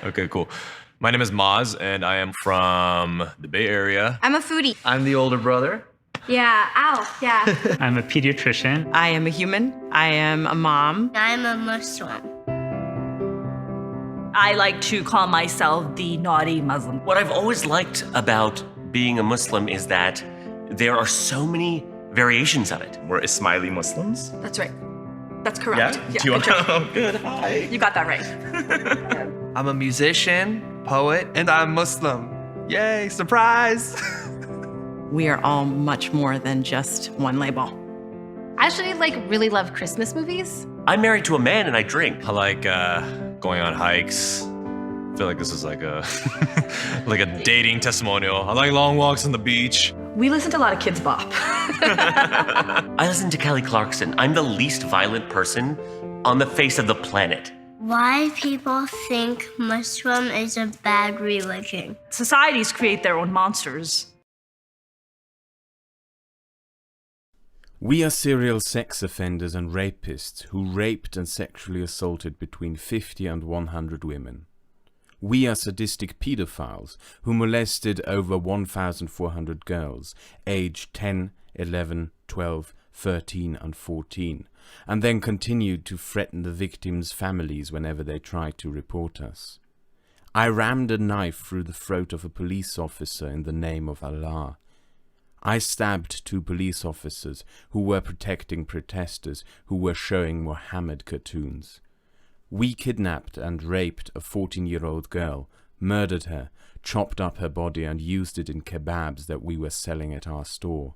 Okay, cool. My name is Maz, and I am from the Bay Area. I'm a foodie. I'm the older brother. Yeah, ow, yeah. I'm a pediatrician. I am a human. I am a mom. I'm a Muslim. I like to call myself the naughty Muslim. What I've always liked about being a Muslim is that there are so many variations of it. We're Ismaili Muslims. That's right. That's correct. Yeah? Do you want good job. to? Good, hi. You got that right. I'm a musician, poet, and I'm Muslim. Yay, surprise! We are all much more than just one label. I actually really love Christmas movies. I'm married to a man and I drink. I like going on hikes. I feel like this is like a like a dating testimonial. I like long walks on the beach. We listen to a lot of Kids Bop. I listen to Kelly Clarkson. I'm the least violent person on the face of the planet. Why people think Muslim is a bad religion? Societies create their own monsters. We are serial sex offenders and rapists who raped and sexually assaulted between 50 and 100 women. We are sadistic pedophiles who molested over 1,400 girls, aged 10, 11, 12, 13 and 14, and then continued to threaten the victims' families whenever they tried to report us. I rammed a knife through the throat of a police officer in the name of Allah. I stabbed 2 police officers who were protecting protesters who were showing Muhammad cartoons. We kidnapped and raped a 14-year-old girl, murdered her, chopped up her body and used it in kebabs that we were selling at our store.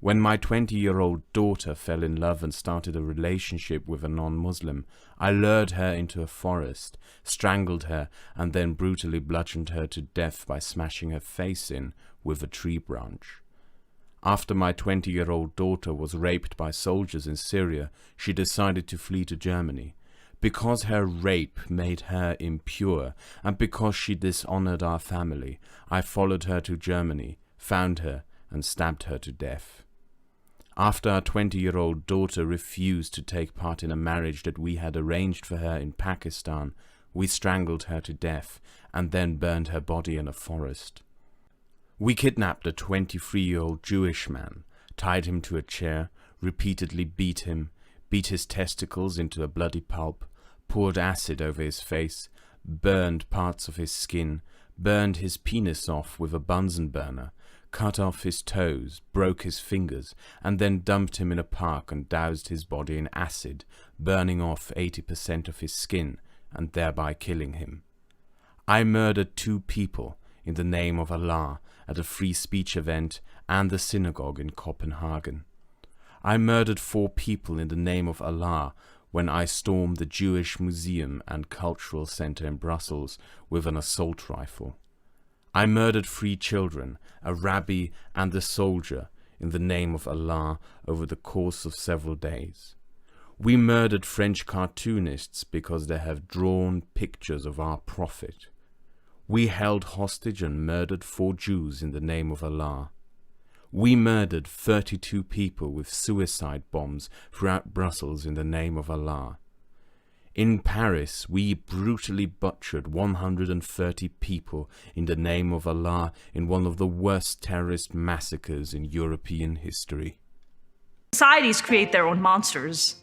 When my 20-year-old daughter fell in love and started a relationship with a non-Muslim, I lured her into a forest, strangled her, and then brutally bludgeoned her to death by smashing her face in with a tree branch. After my 20-year-old daughter was raped by soldiers in Syria, she decided to flee to Germany. Because her rape made her impure, and because she dishonored our family, I followed her to Germany, found her, and stabbed her to death. After our 20-year-old daughter refused to take part in a marriage that we had arranged for her in Pakistan, we strangled her to death, and then burned her body in a forest. We kidnapped a 23-year-old Jewish man, tied him to a chair, repeatedly beat him, beat his testicles into a bloody pulp, poured acid over his face, burned parts of his skin, burned his penis off with a Bunsen burner, cut off his toes, broke his fingers, and then dumped him in a park and doused his body in acid, burning off 80% of his skin and thereby killing him. I murdered 2 people in the name of Allah at a free speech event and the synagogue in Copenhagen. I murdered 4 people in the name of Allah when I stormed the Jewish Museum and Cultural Center in Brussels with an assault rifle. I murdered 3 children, a rabbi and a soldier, in the name of Allah over the course of several days. We murdered French cartoonists because they have drawn pictures of our prophet. We held hostage and murdered 4 Jews in the name of Allah. We murdered 32 people with suicide bombs throughout Brussels in the name of Allah. In Paris, we brutally butchered 130 people in the name of Allah in one of the worst terrorist massacres in European history. Societies create their own monsters.